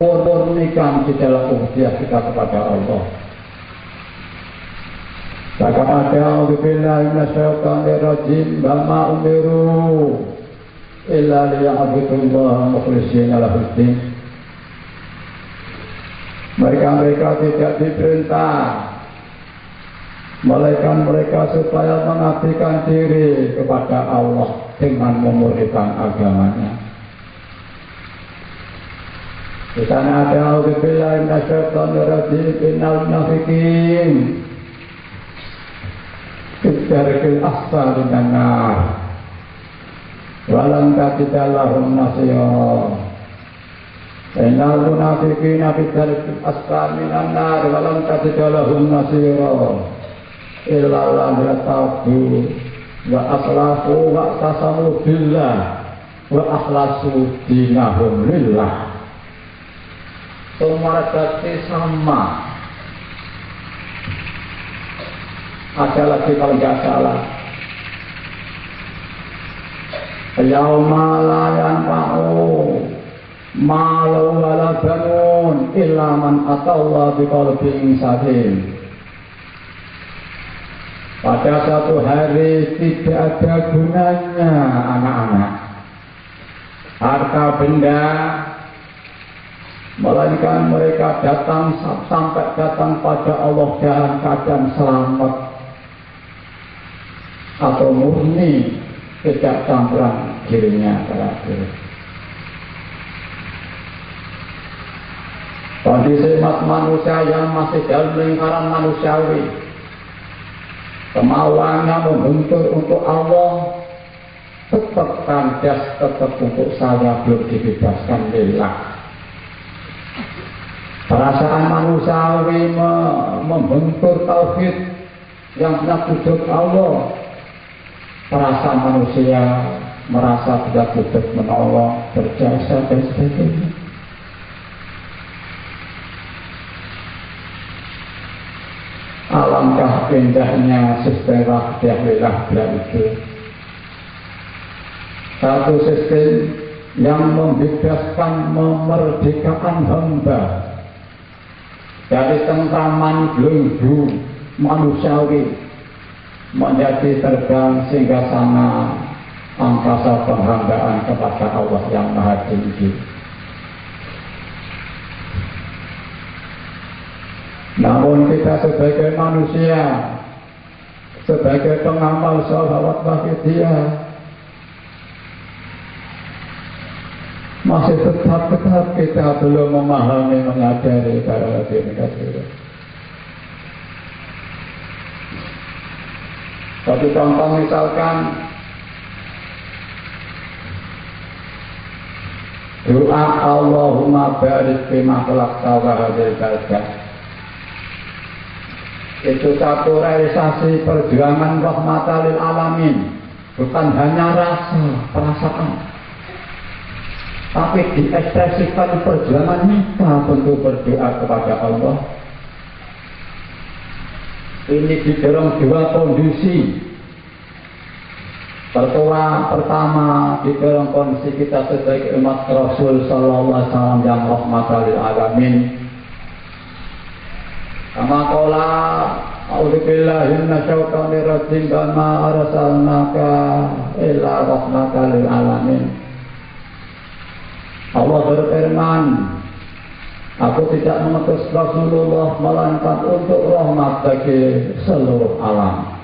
murnikan di dalam ubudiyah kita kepada Allah. Bahkan ada billahi minasyaitonir rajim wa ma umiru illa liya'budullaha mukhlishina lahuddin. Mereka tidak diperintah melainkan mereka supaya mengabdikan diri kepada Allah dengan memurnikan agamanya. Di sana ada billahi minasyaitonir rajim innal munafiqin Fidarikil asfal minan nar walam tajida lahum nasira. Innal munafiqina fidarikil asfal minan nar walam tajida lahum nasira illa lam yatabu wa aslafu wa tasamu billah wa akhlasu dinahum lillah. Semua berarti sama. Ada lagi kalau nggak salah. Yauma la yanfa'u malu wala banun illa man atallaha biqalbin salim. Pada satu hari tidak ada gunanya anak-anak, harta benda, melainkan mereka sampai datang pada Allah dalam keadaan selamat atau murni, tidak campuran dirinya terakhir. Kondisi manusia yang masih dalam lingkaran manusiawi, kemauannya membentur untuk Allah, tetap kandas, tetap untuk saya, belum dibebaskan lillah. Perasaan manusiawi membentur tauhid yang benar wujud Allah. Perasaan manusia merasa tidak wujud menolong, berjasa dan sebagainya. Alangkah indahnya sistem wahdatillah itu. Satu sistem yang membebaskan, memerdekakan hamba dari tengkaman belenggu manusiawi menjadi terbang sehingga sana angkasa penghambaan kepada Allah yang Maha Tinggi. Namun kita sebagai manusia, sebagai pengamal sholawat wahidiyah, masih tetap kita belum memahami, menyadari para hadirin. Satu contoh misalkan doa Allahumma barik fima khalaqta wa hadhil baldah. Itu satu realisasi perjuangan rahmatan lil alamin, bukan hanya rasa, perasaan, tapi diekspresikan perjuangan kita untuk berdoa kepada Allah. Ini didorong dua kondisi. Pertama, didorong kondisi kita sebagai umat Rasul Sallallahu Alaihi Wasallam yang rahmatan lil alamin. Kama qala a'udzubillahi minasyaitonir rajim wa ma arsalnaka illa rahmatan lil alamin. Allah berfirman, aku tidak mengutus Rasulullah melainkan untuk rahmat bagi seluruh alam.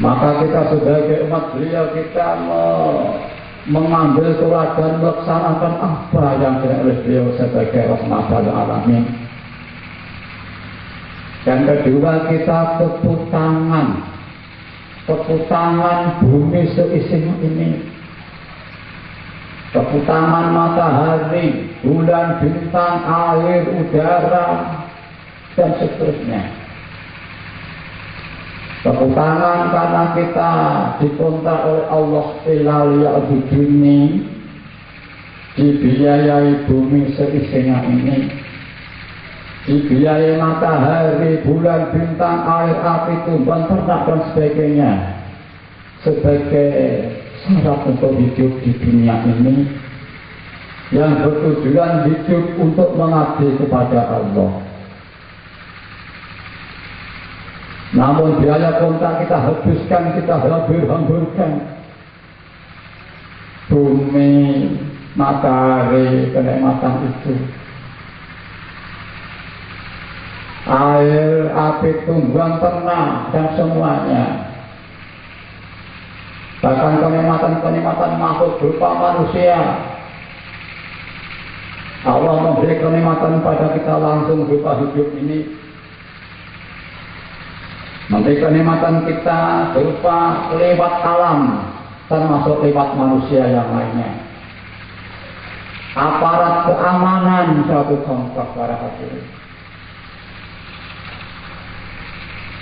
Maka kita sebagai umat beliau, kita mengambil teladan, melaksanakan apa yang dilakukan oleh beliau sebagai rahmat lil alamin. Dan kedua, kita tepuk tangan bumi seisinya ini. Tepuk tangan matahari, bulan, bintang, air, udara, dan seterusnya. Tepuk tangan karena kita dikontak oleh Allah ini, dibiayai bumi seisinya ini, dibiayai matahari, bulan, bintang, air, api, tumbuhan, ternak, dan sebagainya sebagai syarat untuk hidup di dunia ini. yang bertujuan hidup untuk mengabdi kepada Allah. Namun biaya kontak kita habiskan, kita hambur-hamburkan. Bumi, matahari, kenikmatan itu. Air, api, tumbuhan, ternak, dan semuanya. Bahkan kenikmatan-kenikmatan makhluk berupa manusia. Allah memberi kenikmatan pada kita langsung berupa hidup ini. Memberi kenikmatan kita berupa lewat alam, termasuk lewat manusia yang lainnya. Aparat keamanan suatu contoh para hadirin.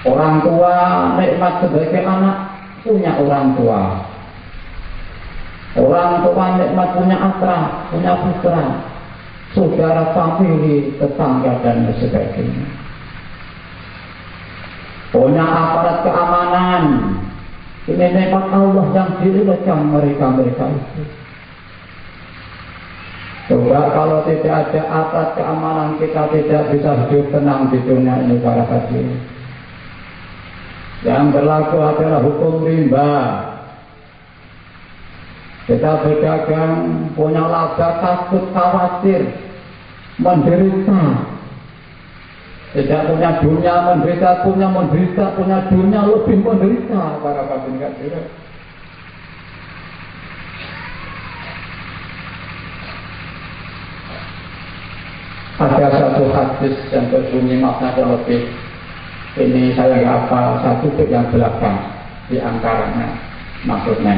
Orang tua nikmat sebagai anak punya orang tua. Orang tua nikmat punya akra, punya putra, saudara, famili, tetangga dan sebagainya. Punya aparat keamanan. Ini nikmat Allah yang diberikan mereka-mereka itu. Coba kalau tidak ada aparat keamanan, kita tidak bisa hidup tenang di dunia ini para hadirin. Yang berlaku adalah hukum rimba. Kita berdagang, punya laba, takut, khawatir, menderita. Tidak punya dunia menderita, punya dunia lebih menderita para hadirin. Ada satu hadis yang berbunyi maknanya lebih. Ini saya nggak hafal, satu yang belakang di antaranya maksudnya.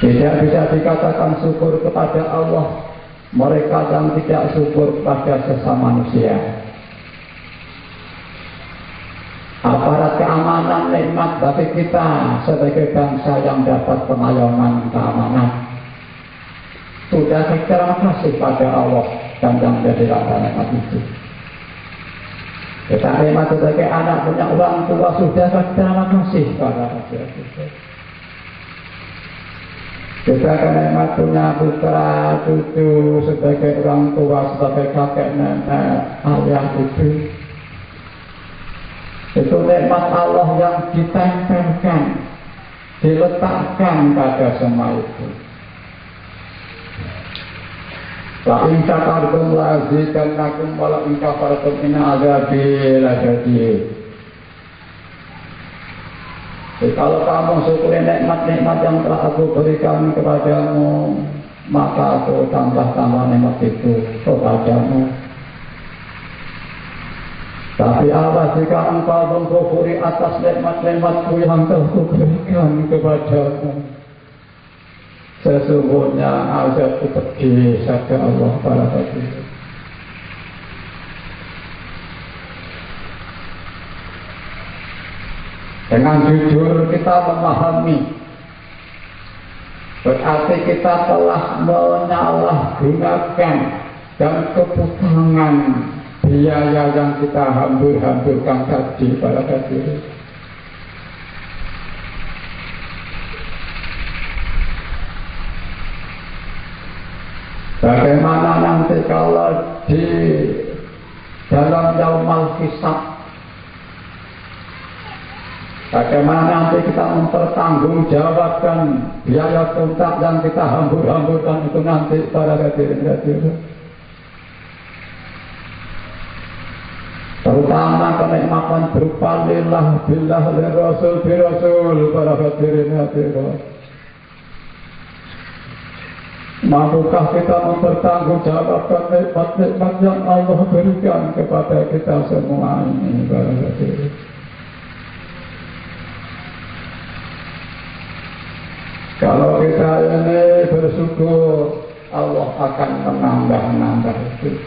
Tidak bisa dikatakan syukur kepada Allah mereka yang tidak syukur kepada sesama manusia. Aparat keamanan nikmat bagi kita sebagai bangsa yang dapat pengayoman keamanan. Sudah terima kasih pada Allah dan yang menjadi rasa nikmat itu. Kita nikmat sebagai anak punya orang tua sudah terima kasih pada Allah. Kita nikmat punya putra cucu sebagai orang tua, sebagai kakek nenek ayah ibu. Itu nikmat Allah yang ditempelkan, diletakkan pada semua itu. La in syakartum la azidannakum wa la in kafartum inna adzabi lasyadid. Kalau kamu syukuri nikmat-nikmat yang telah aku berikan kepadamu, maka aku tambah-tambah nikmat itu kepadamu. Tapi awas jika engkau mengkufuri atas nikmat-nikmatku yang telah kuberikan kepadamu. Sesungguhnya azabku pedih saja Allah para hadirin. Dengan jujur kita memahami, berarti kita telah menyalahgunakan dan keputangan biaya yang kita hambur-hamburkan tadi para hadirin. Bagaimana nanti kalau di dalam yaumul hisab, bagaimana nanti kita mempertanggungjawabkan biaya kontak yang kita hambur-hamburkan itu nanti para hadirin. Terutama kenikmatan berupa lillah, billah, lirasul, birasul para hadirin. Mampukah kita mempertanggungjawabkan nikmat-nikmat yang Allah berikan kepada kita semua ini para hadirin. Kalau kita ini bersyukur, Allah akan menambah itu.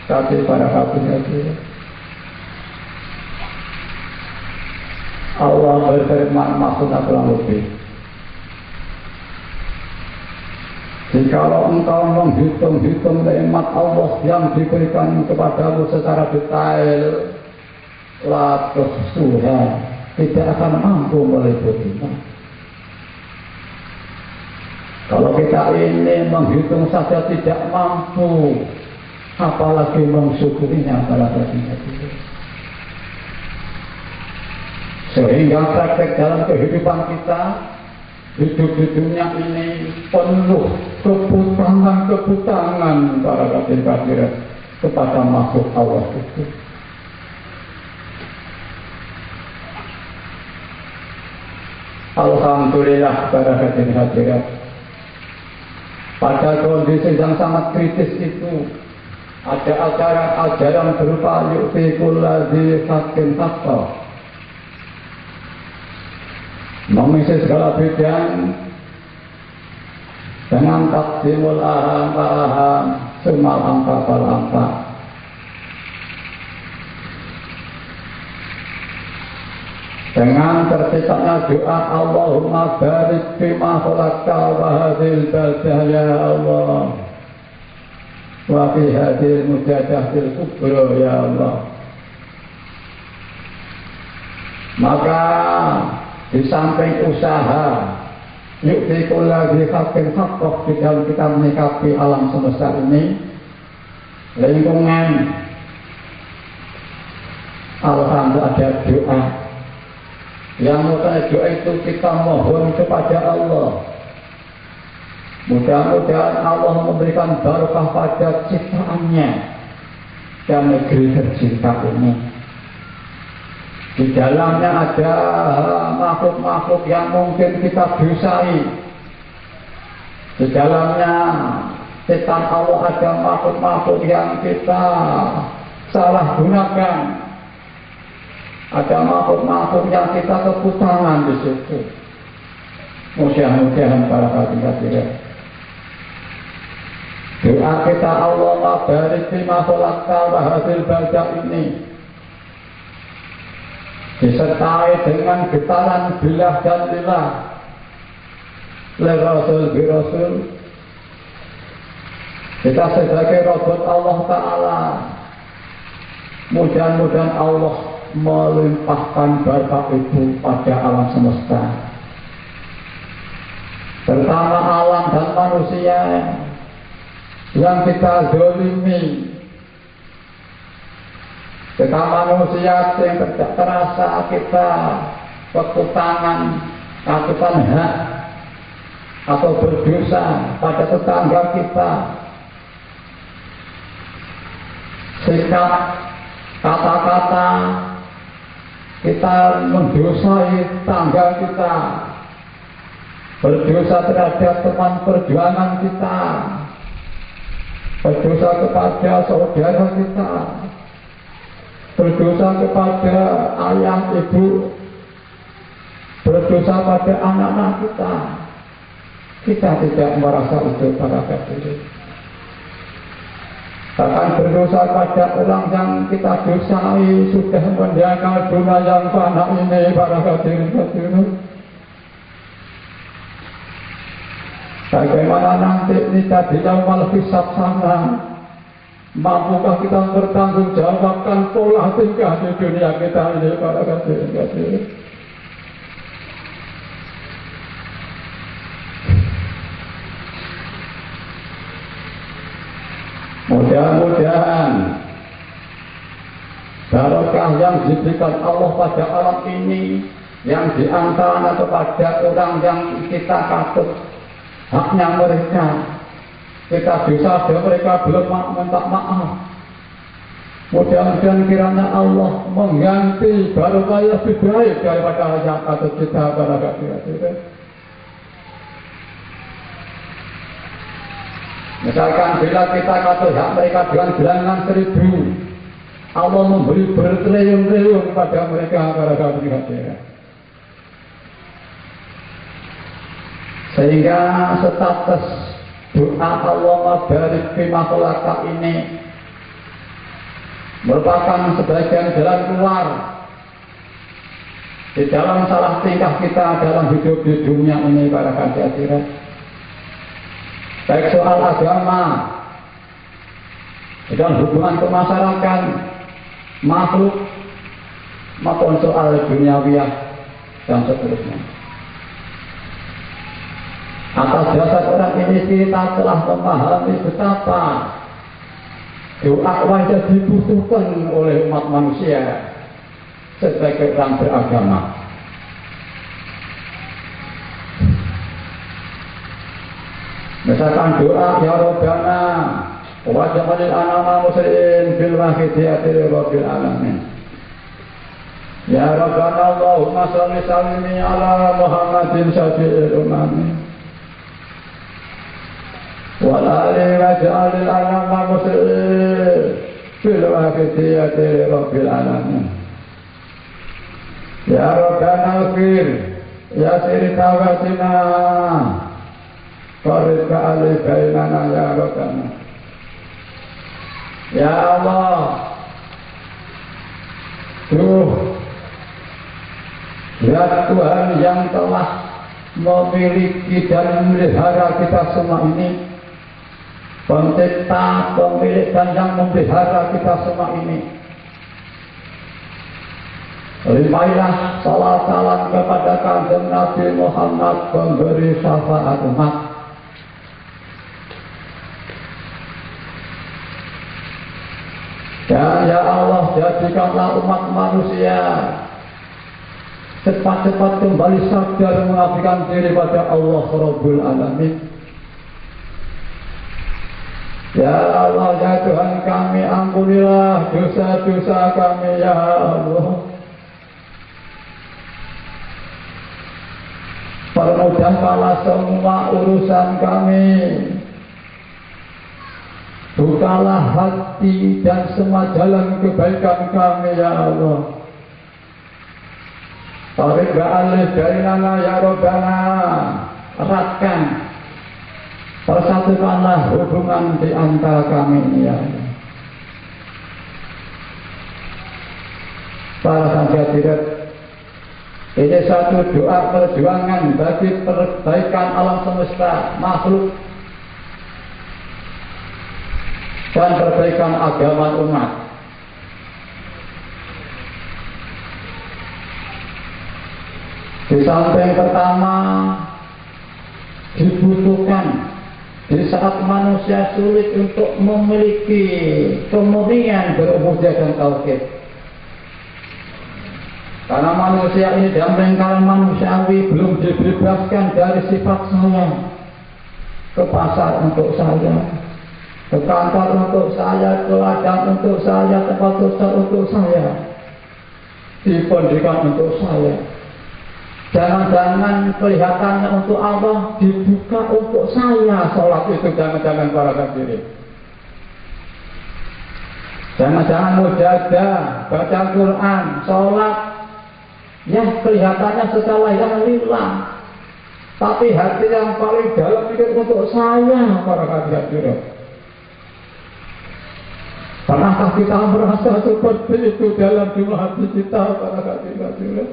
Tapi para hadirin, Allah berfirman maksudnya kurang lebih. Jikalau engkau menghitung-hitung nikmat Allah yang diberikan kepadamu secara detail, la tuhsuha, tidak akan mampu meliputinya. Kalau kita ini menghitung saja tidak mampu, apalagi mensyukurinya para hadirin. Sehingga praktek dalam kehidupan kita, hidup di dunia ini penuh kebutangan para hadirin kepada makhluk Allah itu. Alhamdulillah para hadirin, pada kondisi yang sangat kritis itu ada ajaran berupa yu'tikul ladzi haqqin haqqah, mengisi segala bidang dengan takdimul aham semal angka pal angka, dengan terciptanya doa Allahumma barik fima khalaqta wa hadhil baldah ya Allah wa fi hadhil mujadatil kubra ya Allah. Maka di samping usaha yu'tikul ladzi haqqin haqqah di dalam kita menyikapi alam semesta ini, lingkungan alhamdulillah ada doa yang mutlak. Doa itu kita mohon kepada Allah, mudah-mudahan Allah memberikan barokah pada ciptaannya dan negeri tercinta ini. Di dalamnya ada makhluk-makhluk yang mungkin kita dosai. Di dalamnya ciptaan Allah ada makhluk-makhluk yang kita salah gunakan. Ada makhluk-makhluk yang kita kebutangan di situ. Mudah-mudahan para hadirin, doa kita Allahumma barik fima khalaqta wa hadhil baldah ini disertai dengan getaran bilah dan lilah lirasul birasul. Kita sebagai robot Allah Ta'ala, mudah-mudahan Allah melimpahkan berkah itu pada alam semesta, terutama alam dan manusia yang kita zalimi. Kita manusia yang tidak terasa kita kekutangan, kekuatan hak atau berdosa pada tetangga kita, sikap kata-kata kita mendosai tangga kita, berdosa terhadap teman perjuangan kita, berdosa kepada saudara kita, berdosa kepada ayah ibu, berdosa pada anak-anak kita. Kita tidak merasa itu para hadirin. Bahkan berdosa pada orang yang kita dosai sudah meninggal dunia yang fana ini para hadirin. Bagaimana nanti kita di yaumul hisab sana, mampukah kita bertanggung jawabkan pola tingkah di dunia kita ini para hadirin. Mudah-mudahan barokah yang diberikan Allah pada alam ini yang diantaranya kepada orang yang kita takut haknya mereka, kita dosa mereka belum minta maaf. Mudah-mudahan kiranya Allah mengganti barokah yang lebih baik daripada yang ada kita para hadirin. Misalkan bila kita kata hak mereka dengan bilangan 1000, Allah memberi bertriliun-triliun pada mereka para hadirin. Sehingga status doa Allahumma barik fima khalaqta ini merupakan sebagian jalan keluar di dalam salah tingkah kita dalam hidup di dunia ini para hadirin. Baik soal agama, dalam hubungan kemasyarakat, makhluk, maupun soal duniawiyah dan seterusnya. Atas dasar orang ini kita telah memahami betapa doa wajib dibutuhkan oleh umat manusia sebagai orang beragama. Misalkan doa ya Rabbana waj'alil anama muslimin bil wahidiyati rabbil alamin. Ya Rabbana Allahumma shalli sallimi ala Muhammadin syafi'il umami wal ali waj'alil anama muslimin bil wahidiyati rabbil alamin. Ya Rabbana ighfir ya siri tawatina Qarib ka'ali bainana ya Rabbana. Ya Allah, ya Tuhan yang telah memiliki dan memelihara kita semua ini, pencipta, pemilik dan yang memelihara kita semua ini, limpahkanlah salat salam kepada Kanjeng Nabi Muhammad, pemberi syafaat umat. Dan ya Allah, jadikanlah umat manusia cepat-cepat kembali sadar mengabdikan diri pada Allah Rabbul Alamin. Ya Allah, ya Tuhan kami, ampunilah dosa-dosa kami ya Allah. Permudahkanlah semua urusan kami. Bukalah hati dan semua jalan kebaikan kami ya Allah. Tarik ba'alih bainana ya Rabbana. Eratkan, persatukanlah hubungan di antara kami ya Allah. Para hadirin, ini satu doa perjuangan bagi perbaikan alam semesta, makhluk, dan perbaikan agama umat. Di samping pertama dibutuhkan di saat manusia sulit untuk memiliki kemurnian berubudiyah dan tauhid. Karena manusia ini dalam lingkaran manusiawi belum dibebaskan dari sifat saya. Ke pasar untuk saya, ke kantor untuk saya, ke ladang untuk saya, tempat usaha untuk saya, di pendidikan untuk saya. Jangan-jangan kelihatannya untuk Allah, dibuka untuk saya. Sholat itu jangan-jangan para hadirin. Jangan-jangan mujahadah, baca Quran, sholat yang kelihatannya secara yang lillah, tapi hati yang paling dalam itu untuk saya para hadirin. Pernahkah kita merasa seperti itu dalam jumlah hati kita para hadirin?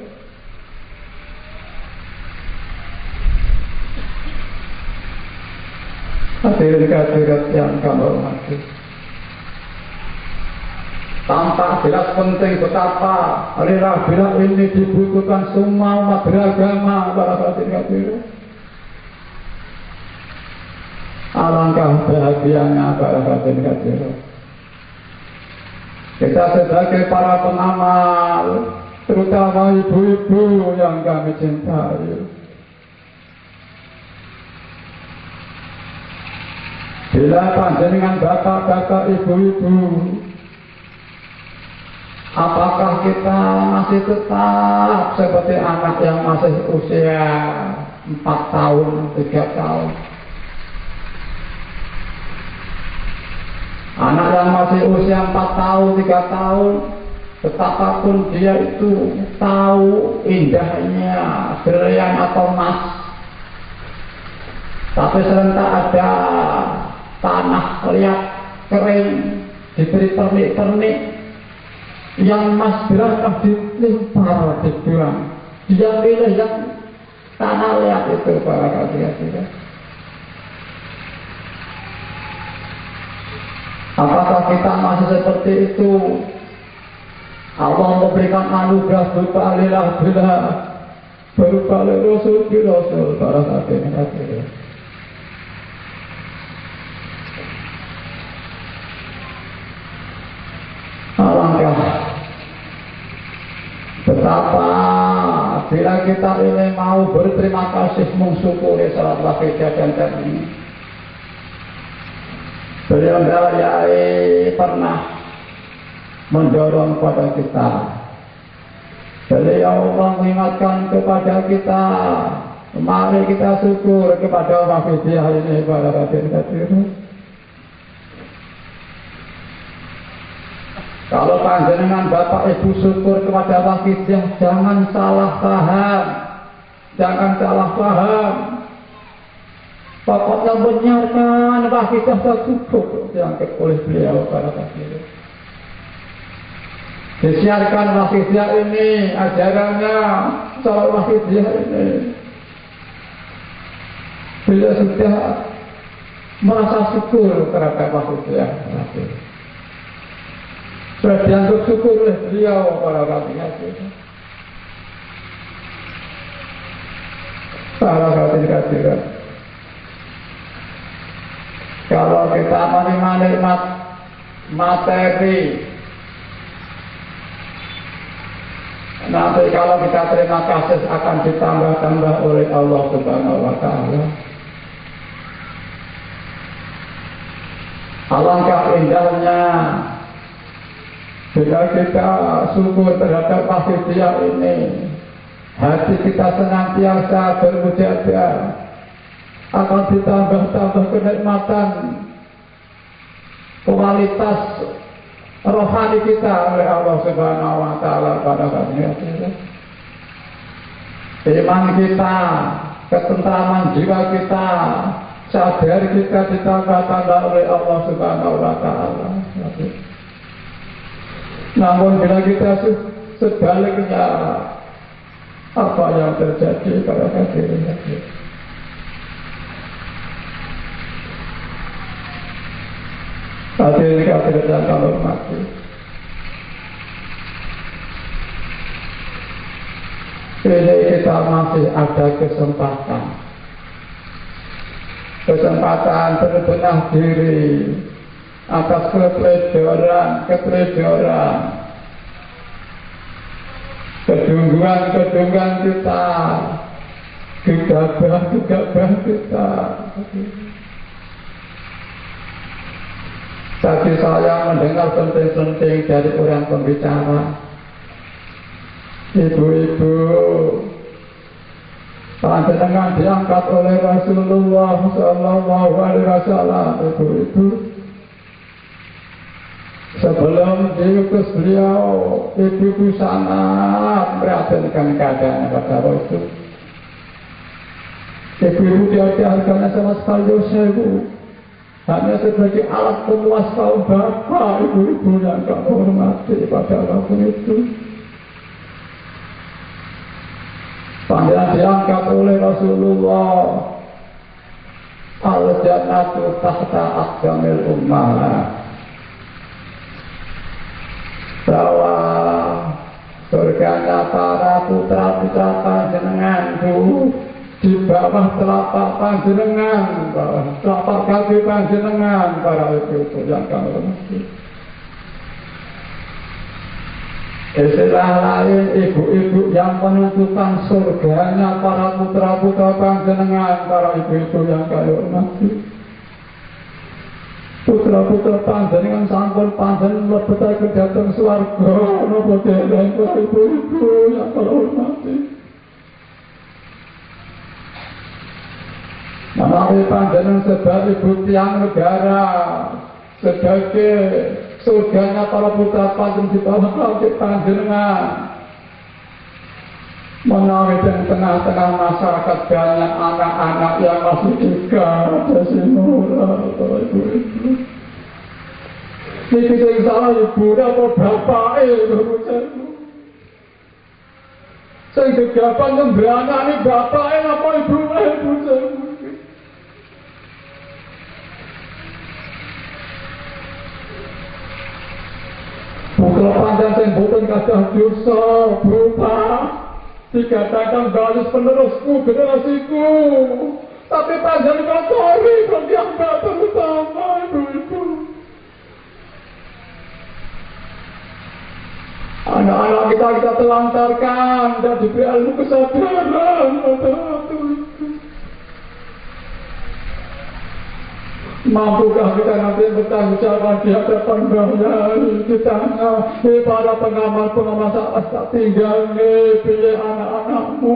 Hadirin yang kami hormati, tampak jelas penting betapa rela ini dibutuhkan semua umat beragama para hadirin. Alangkah bahagianya para hadirin. Kita sebagai para pengamal, terutama ibu-ibu yang kami cintai, bila panjenengan bapak-bapak, ibu-ibu, apakah kita masih tetap seperti anak yang masih usia 4 tahun, 3 tahun? Anak yang masih usia 4 tahun, 3 tahun, betapapun dia itu tahu indahnya berlian atau emas, tapi serentak ada tanah liat kering diberi pernik-pernik yang emas berangkat dilimpar dibuang, dia pilih yang tanah liat itu para hadirin. Apakah kita masih seperti itu? Allah memberikan anugerah berupa alilah bila, berupa rasul para hadirin. kita ini mau berterima kasih mensyukuri salat waqidah dan ini. Beliau pernah mendorong pada kita. Beliau mengingatkan kepada kita, mari kita syukur kepada waqidah ini pada hadirin. Kalau panjenengan Bapak Ibu syukur kepada waqidah, jangan salah paham. Jangan salah paham. Pokoknya benarkan waqidah cukup diangkat oleh beliau pada hadirin. Disiarkan waqidah ini, ajarannya soal waqidah ini. Beliau sudah merasa syukur terhadap waqidah. Sudah dianggap syukur oleh beliau para hadirin. Para hadirin. Kalau kita menikmati materi, nanti kalau kita terima kasih akan ditambah-tambah oleh Allah Subhanahu wa Ta'ala. Alangkah indahnya bila kita syukur terhadap waqidah ini, hati kita senantiasa bermujadah, akan ditambah-tambah kenikmatan kualitas rohani kita oleh Allah Subhanahu wa Ta'ala pada hadirin. Iman kita, ketentraman jiwa kita, sadar kita ditambah-tambah oleh Allah Subhanahu wa Ta'ala. Namun bila kita sebaliknya, apa yang terjadi pada hadirin? Hadirin yang kami hormati, ini kita masih ada kesempatan berbenah diri atas keteledoran, kedungguan kita, gegabah kita. Tadi saya mendengar penting-penting dari orang pembicara. Ibu-ibu, panjenengan diangkat oleh Rasulullah Sallallahu Alaihi Wasallam. Ibu-ibu, sebelum diutus beliau, ibu-ibu sangat memperhatikan keadaan pada waktu itu. Ibu-ibu diajarkan sama sekali dosa, ibu. Hanya sebagai alat pemuas kaum bapak, ibu-ibu yang kami hormati pada waktu itu. Panjenengan diangkat oleh Rasulullah, al-jannatu tahta aqdamil ummah, bahwa surganya para putra-putra panjenengan itu di bawah telapak panjenengan, bawah telapak kaki panjenengan, para ibu-ibu yang kami hormati. Istilah lain, ibu-ibu yang menentukan surganya para putra-putra panjenengan, para ibu-ibu yang kami hormati. Putra-putra panjenengan sampun panjenengan mlebetaken dhateng swarga, napa dereng para ibu-ibu yang kami hormati. Menawi panjenengan sebagai ibu tiang negara, sebagai surganya para putra panjenengan di bawah kaki panjenengan. Menawi di tengah-tengah masyarakat banyak anak-anak yang masih dikasih murah, para ibu-ibu. Niki sing salah ibu apa bapake lho. Sing gegapan nembranani bapake apa ibuke ibu. Putra panjang sing boten kadah dosa berupa dikatakan baris penerusku, generasiku, tapi panjang kotori bagi yang bapak utama ibu-ibu. Anak-anak kita telantarkan dan diberi ilmu kesadaran pada waktu itu. Mampukah kita nanti bertanggung jawab di hadapan Bahyai, ditanya, para pengamal-pengamal saat tak tinggal nih, pilih anak-anakmu.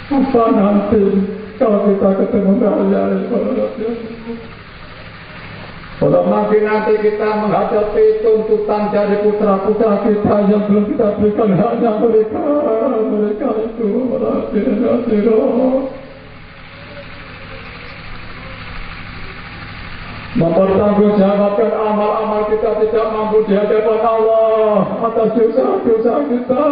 Apa nanti kalau kita ketemu Bahyai? Kalau nanti kita menghadapi tuntutan dari putra-putra kita yang belum kita berikan haknya mereka itu mempertanggungjawabkan amal-amal kita tidak mampu di hadapan Allah atas dosa-dosa kita.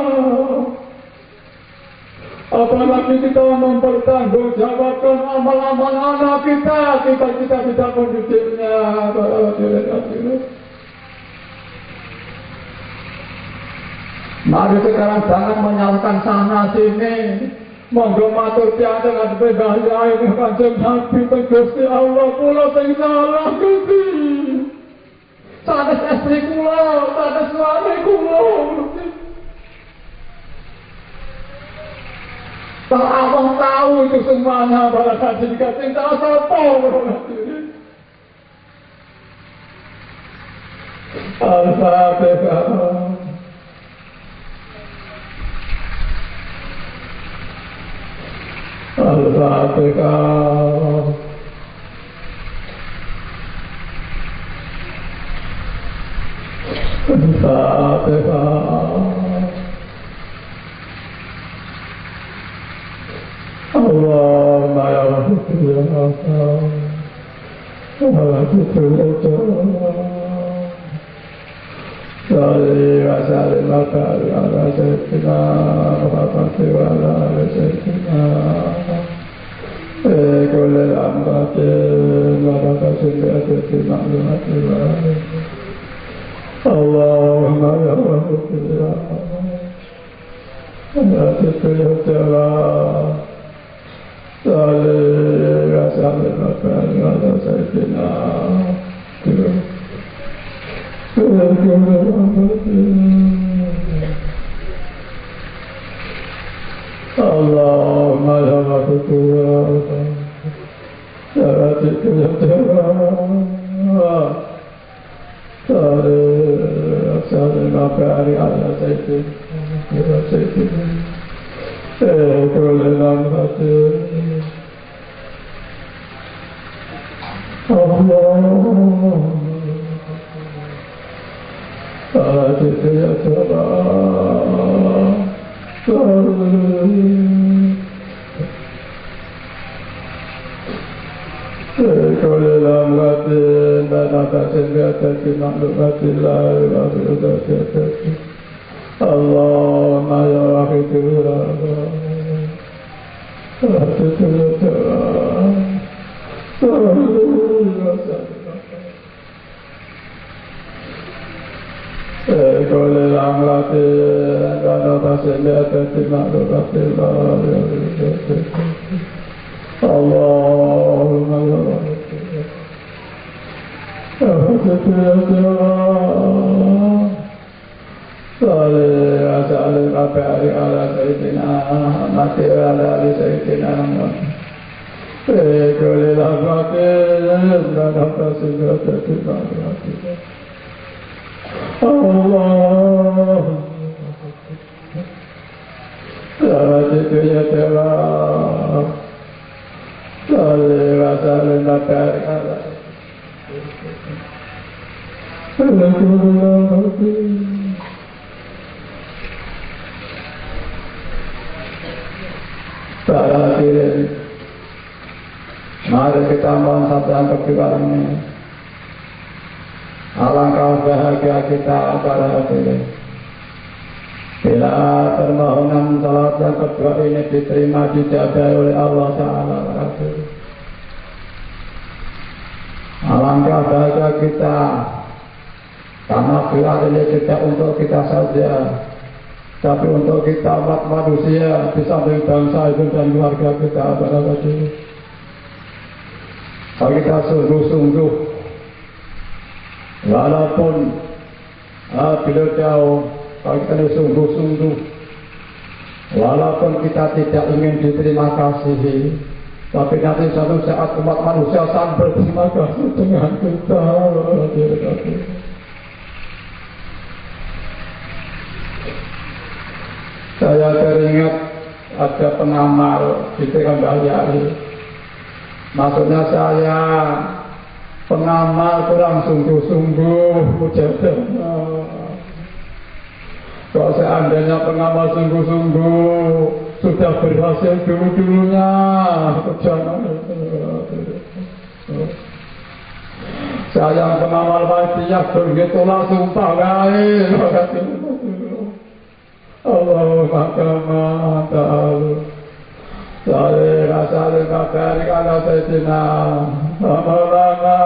Apalagi kita mempertanggungjawabkan amal-amal anak kita tidak mendidiknya. Mari sekarang jangan menyalahkan sana sini. Monggo matur piantun adepe Bahyai Kanjeng Nabi Gusti Allah kula sing salah Gusti. Sanes istri kula, sanes suami kula. Kalau Allah tahu itu semuanya, pada saat jika cinta sapa Al-Fatihah. Al-Fatihah. Al-Fatihah. Allahumma ya Rabbi ya Allah Salli wa sallim wa barik ala sayyidina Muhammad wa ala ali sayyidina kulli amratin wa taqasim bi Allahumma ya Rabbi ya Allah Salli wa sallim wa barik ala sayyidina Allahumma ya Rabbi ya Rabbi ya Allah Salli wa sallim wa barik ala sayyidina كل لمحة الله آتك يا ترى كل لمحة بنفس بيتك معلومة الله وبركاته Allahumma ya Rabbi ya Salli wa sallim wa barik ala sayyidina Muhammad wa ala ali sayyidina Muhammad. Kulli lafazin wa nafsin wa tatibatin. Allah Salatu ya Allah Salli wa sallim wa barik ala sayyidina Para hadirin, mari kita mohon sabda kedua ini. Alangkah bahagia kita para hadirin bila permohonan salat yang kedua ini diterima dijabai oleh Allah Ta'ala. Alangkah bahagia kita karena gelar ini tidak untuk kita saja, tapi untuk kita umat manusia di samping bangsa itu dan keluarga kita pada tadi. Kalau kita sungguh-sungguh Walaupun beliau jauh, kalau kita sungguh-sungguh, walaupun kita tidak ingin diterima kasih, tapi nanti suatu saat umat manusia akan berterima kasih dengan kita. Saya teringat ada pengamal di Trenggalek. Maksudnya saya pengamal kurang sungguh-sungguh mujadana. Kalau seandainya pengamal sungguh-sungguh sudah berhasil dulu-dulunya, jangan. Saya pengamal wajiyah begitulah sumpah lain. Allahumma kama ta'ala Salih salih kabari ala sayyidina Amalana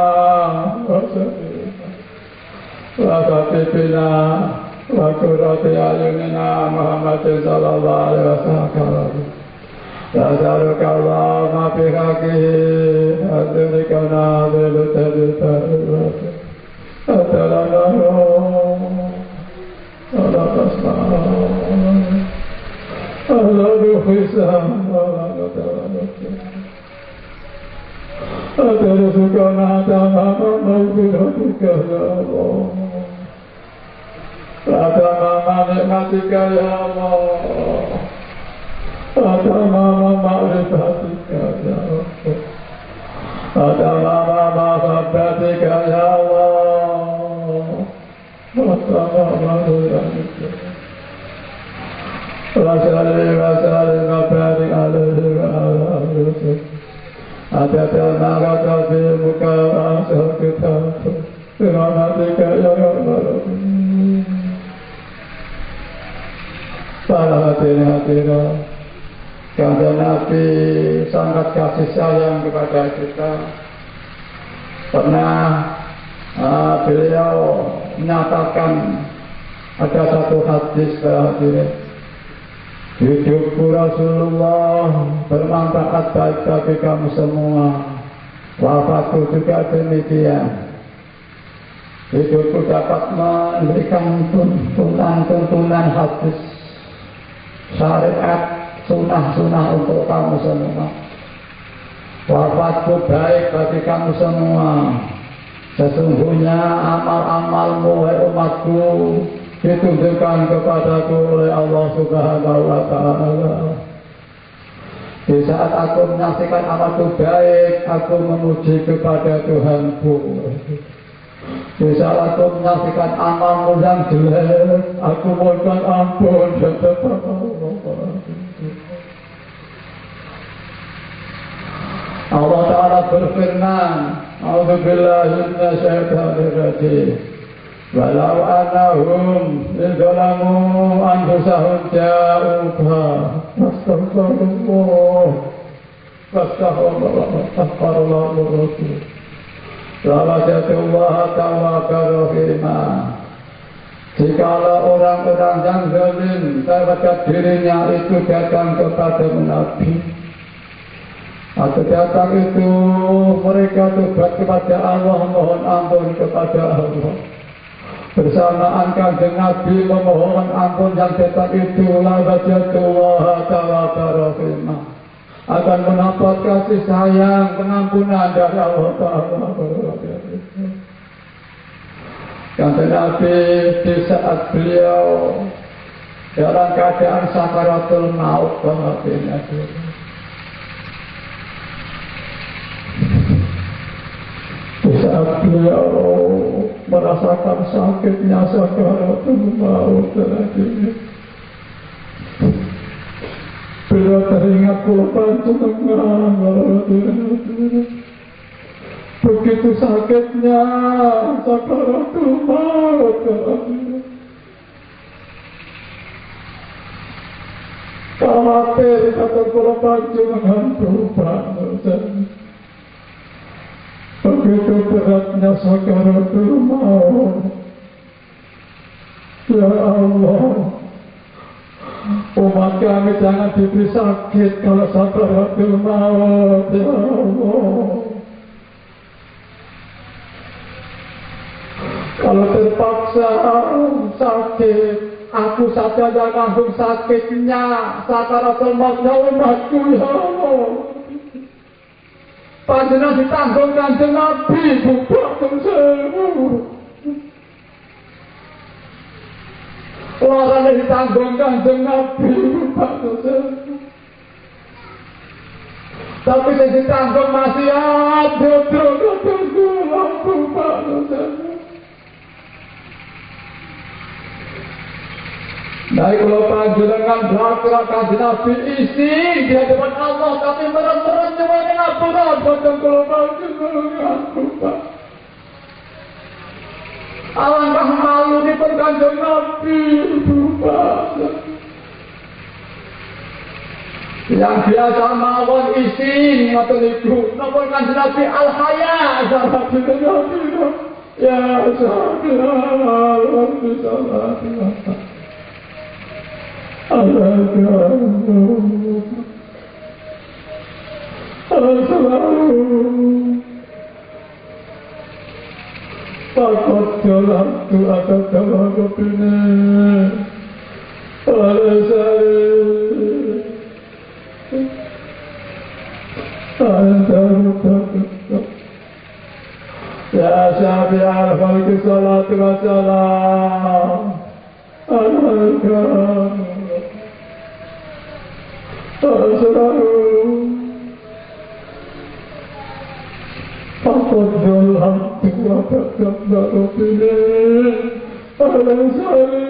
wa khatibina wa kurati ayunina Muhammadin sallallahu alaihi wasallam Nasaluka Allahumma fi haqqihi Adurika nadilu tabita Atalana Allah tasma'an Allah duhisam Allah ta'ala Adarasuka na'atama ma'firatika ya Allah Atama nikmatika ya Allah Atama ma'rifatika ya Allah Atama ma'khabbatika ya Allah Atama ma'rifatika Wassalamualaikum warahmatullahi wabarakatuh. Adadana kata muka asal kita. Rahmatika ya Allah. Para hati-hati karena Nabi sangat kasih sayang kepada kita. Pernah beliau menyatakan ada satu hadis hadirin. Hidupku Rasulullah bermanfaat baik bagi kamu semua. Wafatku juga demikian. Hidupku dapat memberikan tuntunan hadis syariat sunnah untuk kamu semua. Wafatku baik bagi kamu semua. Sesungguhnya amal-amalmu wahai umatku ditunjukkan kepadaku oleh Allah Subhanahu wa Ta'ala. Di saat aku menyaksikan amalku baik, aku memuji kepada Tuhanku. Di saat aku menyaksikan amalmu yang jelek, aku mohon ampun dan kepada Allah. Allah Ta'ala berfirman, A'udzubillahi minasyaitonir rajim. Walau annahum idzalamu anfusahum ja'uka Fastaghfirullah Rawajatullah tawakal rahimah. Jikalau orang-orang yang zalim terhadap dirinya itu datang kepada Nabi atau datang itu mereka tobat kepada Allah, mohon ampun kepada Allah. Bersamaan kanjeng Nabi memohon ampun yang datang itu, lawajatullah tawakal rahimah, akan mendapat kasih sayang pengampunan dari Allah Ta'ala. Kanjeng Nabi di saat beliau dalam keadaan sakaratul maut, di saat beliau merasakan sakitnya sakaratul maut tadi, beliau teringat kulapan jenengan. Begitu sakitnya sakaratul maut tadi, khawatir kata kulapan jenengan berubah. Begitu beratnya sakaratul maut. Ya Allah, umat kami jangan diberi sakit kalau sakaratul maut. Ya Allah, Kalau terpaksa sakit, aku saja yang tanggung sakitnya, sakaratul mautnya umatku ya Allah. Panjenengan ditanggung Kanjeng Nabi, bukan sewu. Larane ditanggung Kanjeng Nabi, bukan sewu. Tapi yang ditanggung masih ada terus bukan sewu. Nah, kalau panjenengan belakang Kanjeng Nabi isi di hadapan Allah, tapi merem-merem nyuwun ngapunten boten kula panjenengan Pak. Alangkah malunipun Kanjeng Nabi Pak. Yang biasa mawon isi ngoten niku, napa Kanjeng Nabi al-haya sahabat Nabi. Ya sahabat Takut jalan tu akan jalan kepini oleh saya ya syafi al-falki salatu wa salam alaikum Takut jalan tu akan jalan kepini oleh saya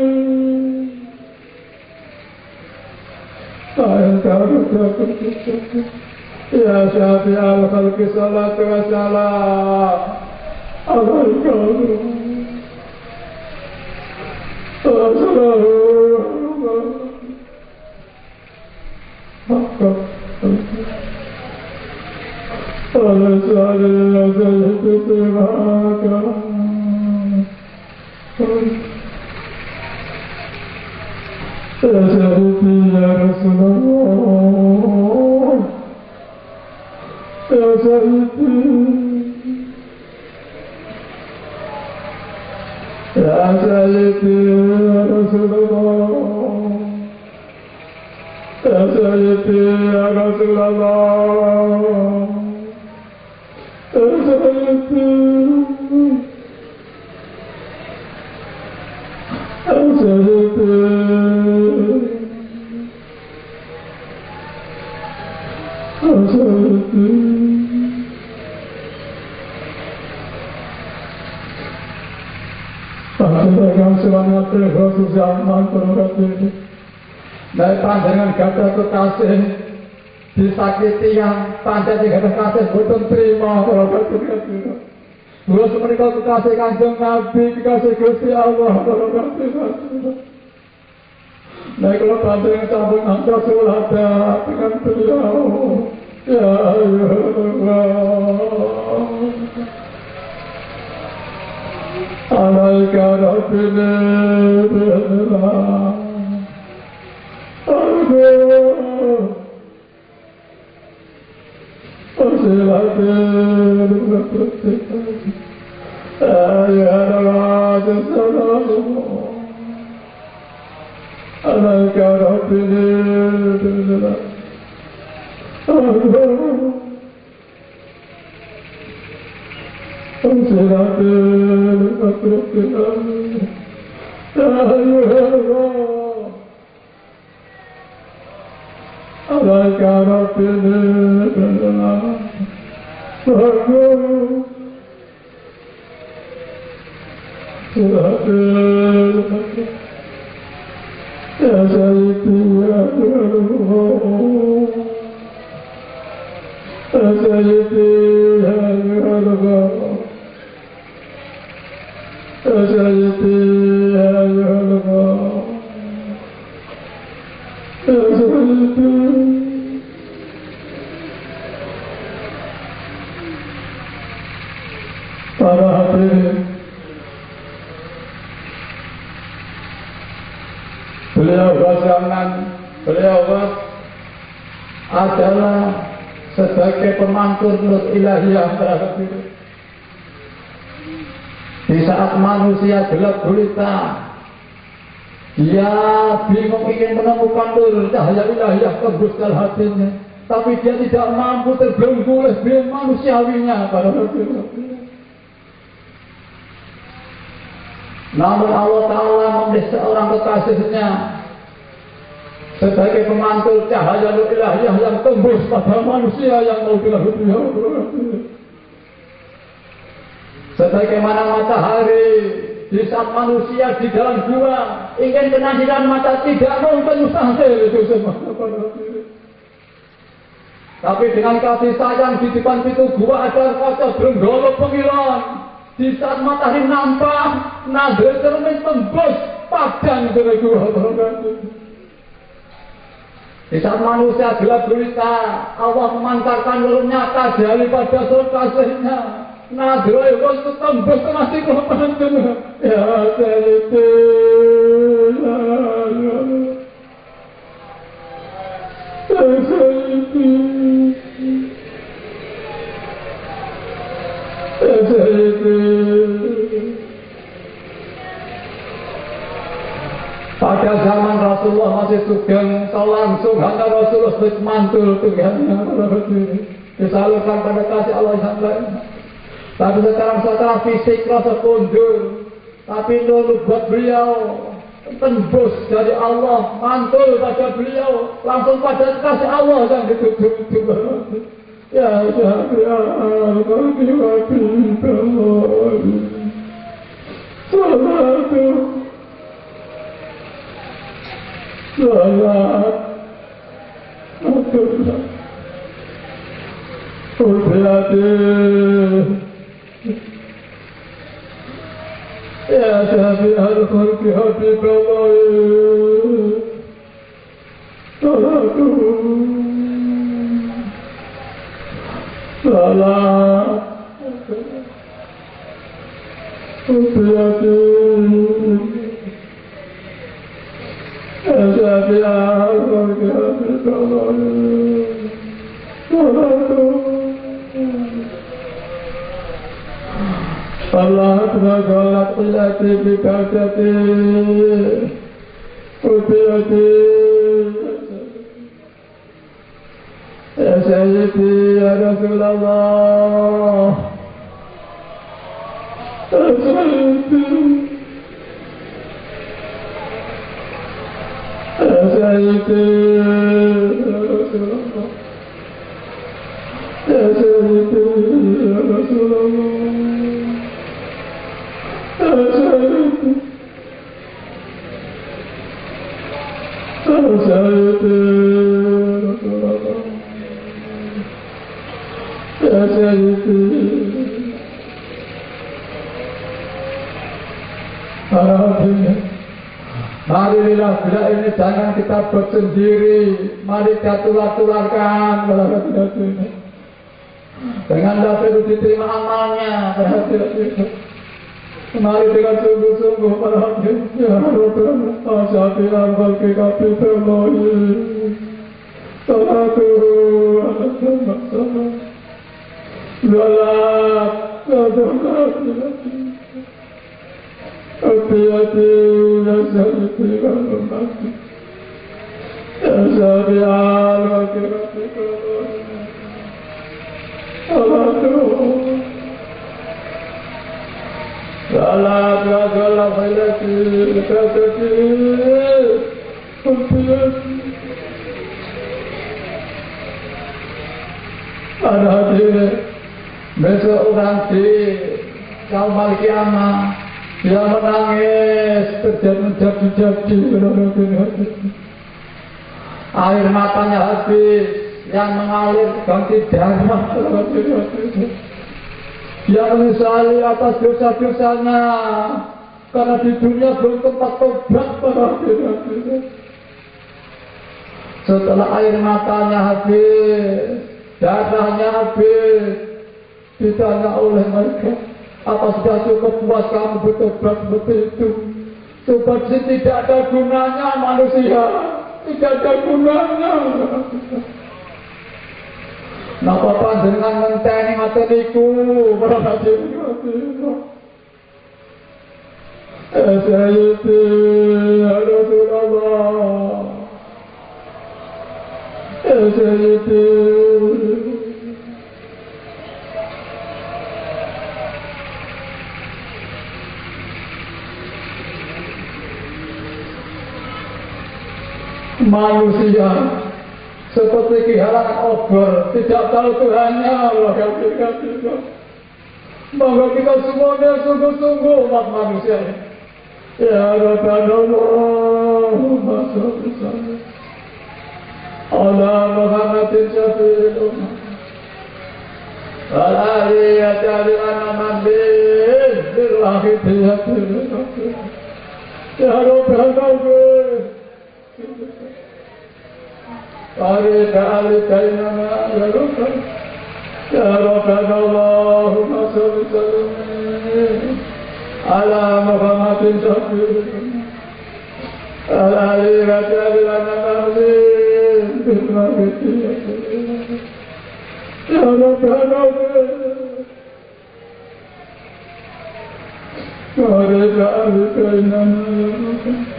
Ya syafi al-falki salatu wa salam alaikum Ya Rasulullah Ya Sayyidi Ya Sayyidi Ya Rasulullah Ya Sayyidi Ya Rasulullah Ya Sayyidi Ya Sayyidi Ya Sayyidi Panjenengan semangat khusus zaman ini. Dari panjenengan gadah kekasih disakiti yang panjenengan gadah kekasih boten terima kalau kekasih. Kula semenika kekasih Kanjeng Nabi, kekasih Gusti Allah kalau kekasih. Nah kalau panjenengan sampun angka sulada dengan beliau. Ya Allah. Alaika Rabbina Aduh Pasilatin Ayat Allah Alaika Rabbina Aduh Pasilatin Ayat Allah Alaika Rabbina Aduh Pasilatin Ya Sayyidi Ya Allah Ya Sayyidi Ya Allah Ya Sayyidi Ya Allah Ya Sayyidi para hadirin beliau pasangan beliau adalah sebagai pemangku nur ilahiyah terhadap diri. Di saat manusia gelap gulita, dia bingung ingin menemukan nur cahaya ilahiyah tembus dalam hatinya, tapi dia tidak mampu, terbelenggu oleh biang manusiawinya pada hatinya. Namun Allah Ta'ala memilih seorang kekasihnya sebagai pemantul cahaya nur ilahiyah yang tembus pada manusia yang mau dilakukan. Sebagaimana matahari di saat manusia di dalam gua ingin penadiran mata tidak mungkin mustahil itu semua. Tapi dengan kasih sayang di depan pintu gua ada kaca bergolok pengiran. Di saat matahari nampak, nadir cermin tembus padang dari gua. Di saat manusia gelap gulita, Allah memancarkan nur nyata daripada surga. Nadra itu tembus masih kelembapan. Ya Sayyidi, ya Sayyidi, ya Sayyidi. Pada zaman Rasulullah masih sugeng, langsung hanya Rasulullah mantul Tuhan disalurkan pada kasih Allah yang lain. Tapi sekarang secara fisik rasa kundur, tapi nur buat beliau tembus dari Allah, mantul pada beliau, langsung pada kasih Allah yang ditutup. Ya Allah, ya Syafi al-Khalqi Habib Allah, salatu salam Ubbiyati, ya Syafi al-Khalqi Habib Allah, salatu Allah Ta'ala qilati bikatati Ubbiyati, ya Sayyidi ya Rasulullah, ya Sayyidi, ya Sayyidi ya Rasulullah, ya Sayyidi ya Rasulullah. Marilah bila ini jangan kita buat sendiri, mari kita tular-tularkan berhati-hati ini. Dengan dapat itu diterima amalnya berhati-hati. Mari dengan sungguh-sungguh berhati, ya Rabbana Asyafi al-Khalqi Habib Allah, salatu salam Zalat Zadulati Ubbiyati, ya Sayyidi al-Mati, ya Syafi al-Khalqi Habib Allah, salatu salam ya salam ilaki bikatati Ubbiyati. Ada hadir besok orang di Yaumul Qiyamah, dia menangis terjadi air matanya habis, yang mengalir ganti darah. Dia menyesali atas dosa-dosanya karena di dunia belum tempat tobat pada akhirnya. Setelah air matanya habis, darahnya habis, ditanya oleh mereka, apa sudah cukup puas kamu bertobat seperti itu? Tobat sih tidak ada gunanya manusia, tidak ada gunanya. Napa panjenengan ngenteni ngoten niku para hadirin? Sayyidi ya Rasulullah, Sayyidi. Manusia seperti kehalangan obor, tidak tahu Tuhannya. Allah kafir. Maka kita semuanya sungguh-sungguh umat manusia. Ya Rabbana ala Muhammadin syafi'il ummah ala aliyati al-anam bil akhidiyati ya Rabbana Arika alikainana ya Rabbana ya Rabbana Allahumma salli sallim ala Muhammadin syafi'il ala aliyati al-anam bil akhidiyati ya Rabbana Arika alikainana ya Rabbana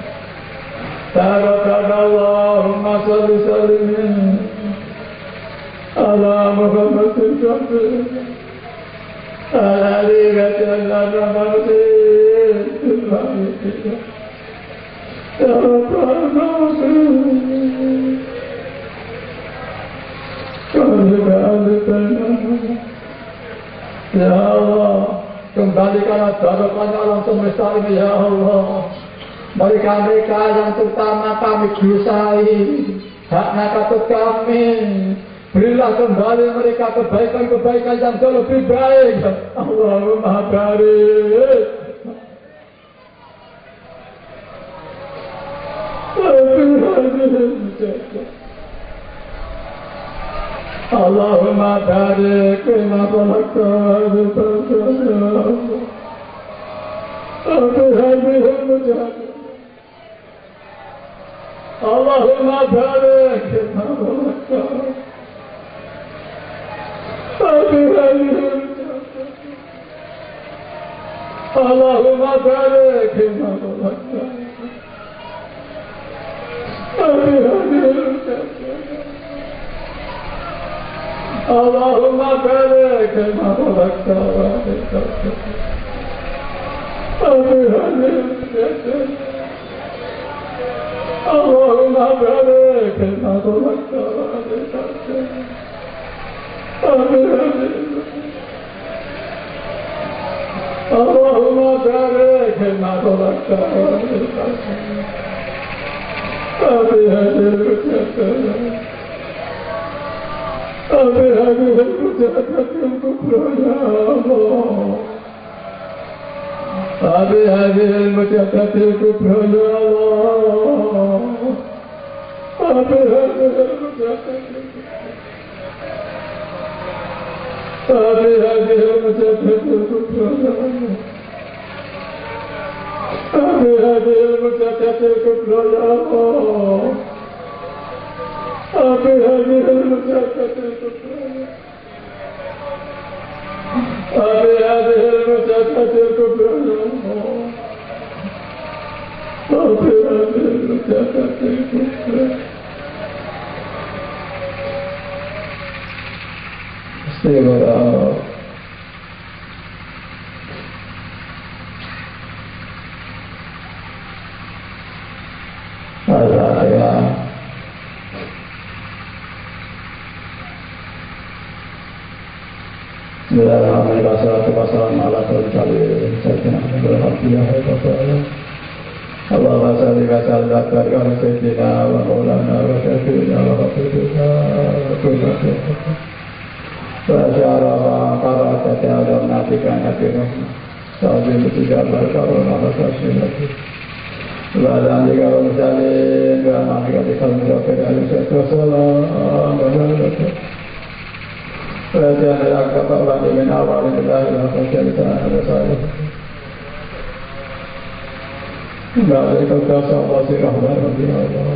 Tarakana Allahumma salli sallim ala Muhammadin syafi'il ala aliyati al-anam ya Rabbana ya Allah, kembalikanlah barokahnya alam semesta ini ya Allah. Mereka-mereka yang terutama kami dosai, haknya katut kami, berilah kembali mereka kebaikan-kebaikan yang jauh lebih baik. Allahumma barik. Allahumma barik lima khalaqta Allahumma barik lima khalaqta Allahumma barik lima khalaqta Allahumma barik lima khalaqta Allahumma barik lima khalaqta Allahumma barik lima khalaqta هذه المجاهدات الكبرى يا الله هذه المجاهدات الكبرى يا الله Allahumma salli wa sallim ala sayyidina wa maulana wa syafi'ina wa habibina wa qurrati wa syara wa qaratati ala nabika nabi rahmah sallim tijabar karona wa taslimati wa alika wa sallim wa ma'alika bikalmika alaihi wassalam wa barakatuh wa ja'ala akabara min awal ilahi wa fashalita wa sallim Balik kekasih Allah Allah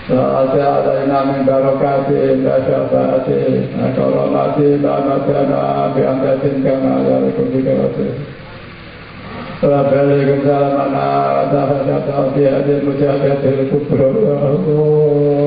Sa'ati alaina min barakati Inda syafati Akaramati Ba'amatana Bi'angkatin kama Yalikum bikawati Waalaikumsalam warahmatullahi wabarakatuh. Mujahadah kubro ya Allah.